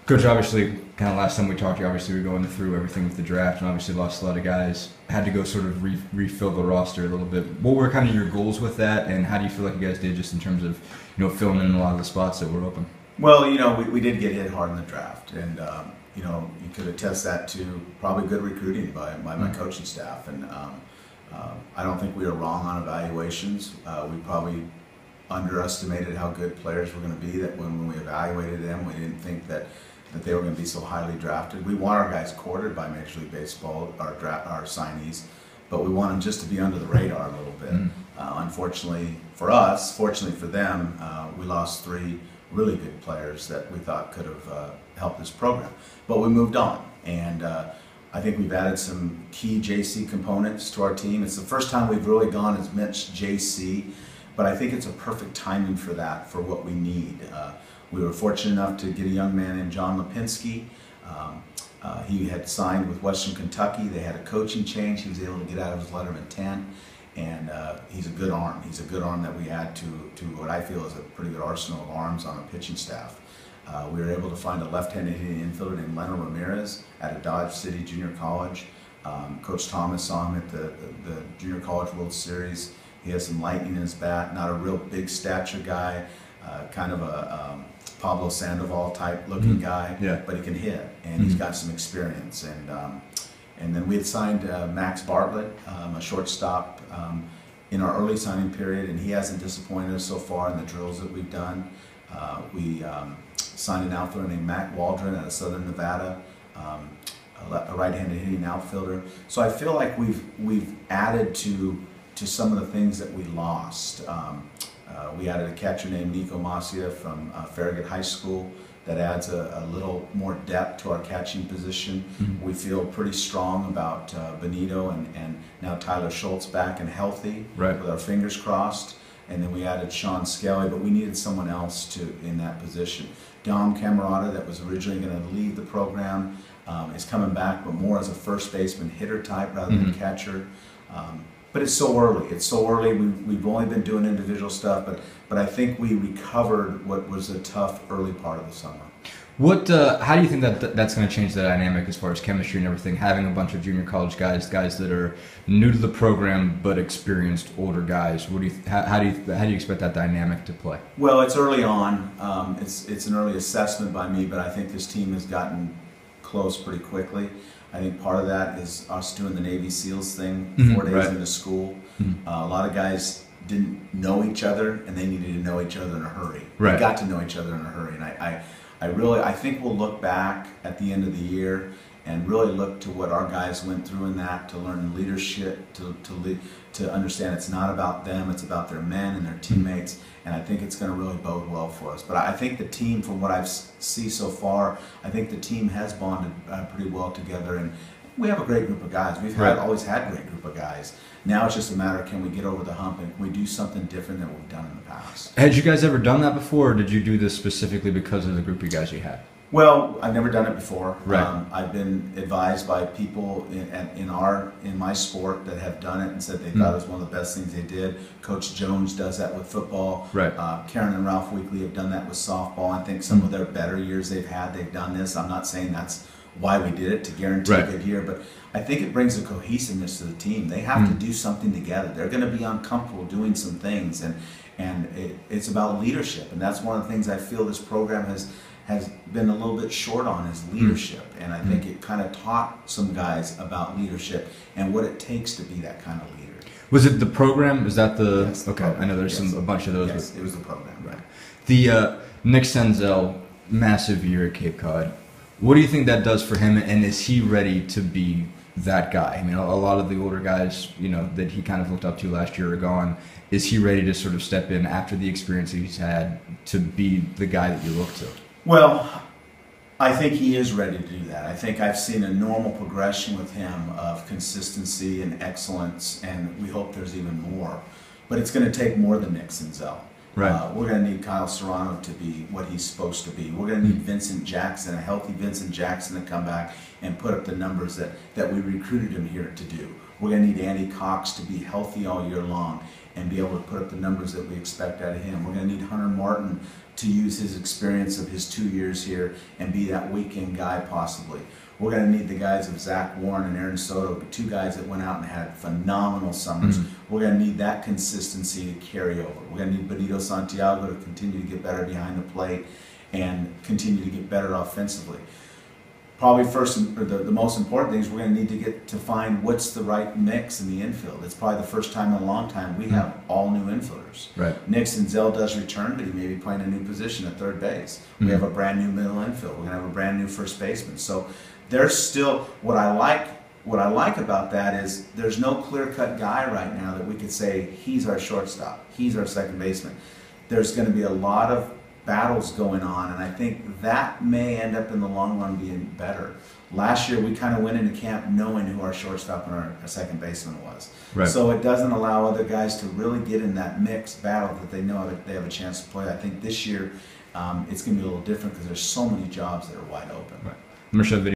Coach, obviously, kind of last time we talked, you obviously were going through everything with the draft, and obviously lost a lot of guys. Had to go sort of refill the roster a little bit. What were kind of your goals with that, and how do you feel like you guys did just in terms of filling in a lot of the spots that were open? Well, we did get hit hard in the draft, and you could attest that to probably good recruiting by my coaching staff, and I don't think we were wrong on evaluations. We probably underestimated how good players were going to be. That when we evaluated them, we didn't think that they were going to be so highly drafted. We want our guys courted by Major League Baseball, our signees, but we want them just to be under the radar a little bit. Unfortunately for us, fortunately for them, we lost 3 really good players that we thought could have helped this program. But we moved on, and I think we've added some key JC components to our team. It's the first time we've really gone as much JC, but I think it's a perfect timing for that, for what we need. We were fortunate enough to get a young man named John Lipinski. He had signed with Western Kentucky. They had a coaching change. He was able to get out of his letter of intent, and he's a good arm. He's a good arm that we add to what I feel is a pretty good arsenal of arms on a pitching staff. We were able to find a left-handed hitting infielder named Leonard Ramirez at a Dodge City Junior College. Coach Thomas saw him at the Junior College World Series. He has some lightning in his bat, not a real big stature guy, kind of a Pablo Sandoval type looking guy, but he can hit, and he's got some experience. And then we had signed Max Bartlett, a shortstop, in our early signing period, and he hasn't disappointed us so far in the drills that we've done. We signed an outfielder named Matt Waldron out of Southern Nevada, a right-handed hitting outfielder. So I feel like we've added to some of the things that we lost. We added a catcher named Nico Masia from Farragut High School that adds a little more depth to our catching position. We feel pretty strong about Benito and now Tyler Schultz back and healthy, with our fingers crossed. And then we added Sean Skelly, but we needed someone else in that position. Dom Camerata, that was originally going to leave the program, is coming back, but more as a first baseman hitter type rather than catcher. But it's so early. It's so early. We've only been doing individual stuff, but I think we recovered what was a tough early part of the summer. How do you think that's going to change the dynamic as far as chemistry and everything? Having a bunch of junior college guys that are new to the program but experienced older guys. How do you expect that dynamic to play? Well, it's early on. It's an early assessment by me, but I think this team has gotten close pretty quickly. I think part of that is us doing the Navy SEALs thing 4 days into school. A lot of guys didn't know each other, and they needed to know each other in a hurry. They got to know each other in a hurry, and I think we'll look back at the end of the year and really look to what our guys went through in that, to learn leadership, to understand it's not about them, it's about their men and their teammates, and I think it's going to really bode well for us. But I think the team, from what I've seen so far, I think the team has bonded pretty well together, and we have a great group of guys. We've always had a great group of guys. Now it's just a matter of, can we get over the hump and can we do something different than we've done in the past. Had you guys ever done that before, or did you do this specifically because of the group of guys you had? Well, I've never done it before. I've been advised by people in my sport that have done it and said they thought it was one of the best things they did. Coach Jones does that with football. Karen and Ralph Weekly have done that with softball. I think some of their better years they've done this. I'm not saying that's why we did it, to guarantee a good year, but I think it brings a cohesiveness to the team. They have to do something together. They're going to be uncomfortable doing some things, and it's about leadership, and that's one of the things I feel this program has been a little bit short on, is leadership. And I think it kind of taught some guys about leadership and what it takes to be that kind of leader. Was it the program? Is that the... Yes, okay, I know there's a bunch of those. Yes, it was the program. The Nick Senzel, massive year at Cape Cod. What do you think that does for him, and is he ready to be that guy? I mean, a lot of the older guys, that he kind of looked up to last year are gone. Is he ready to sort of step in after the experience he's had to be the guy that you look to? Well, I think he is ready to do that. I think I've seen a normal progression with him of consistency and excellence, and we hope there's even more. But it's going to take more than Nick Senzel. We're going to need Kyle Serrano to be what he's supposed to be. We're going to need Vincent Jackson, a healthy Vincent Jackson, to come back and put up the numbers that we recruited him here to do. We're going to need Andy Cox to be healthy all year long. and be able to put up the numbers that we expect out of him. We're going to need Hunter Martin to use his experience of his 2 years here and be that weekend guy possibly. We're going to need the guys of Zach Warren and Aaron Soto, two guys that went out and had phenomenal summers. We're going to need that consistency to carry over. We're going to need Benito Santiago to continue to get better behind the plate and continue to get better offensively. Probably the most important thing is we're going to need to get to find what's the right mix in the infield. It's probably the first time in a long time we have all new infielders. Right. Nick Senzel does return, but he may be playing a new position at third base. We have a brand new middle infield. We're going to have a brand new first baseman. So there's still what I like about that is there's no clear-cut guy right now that we could say he's our shortstop, he's our second baseman. There's going to be a lot of battles going on, and I think that may end up in the long run being better. Last year we kind of went into camp knowing who our shortstop and our second baseman was. Right. So it doesn't allow other guys to really get in that mixed battle that they know that they have a chance to play. I think this year it's going to be a little different because there's so many jobs that are wide open. Right. I'm going to show a video.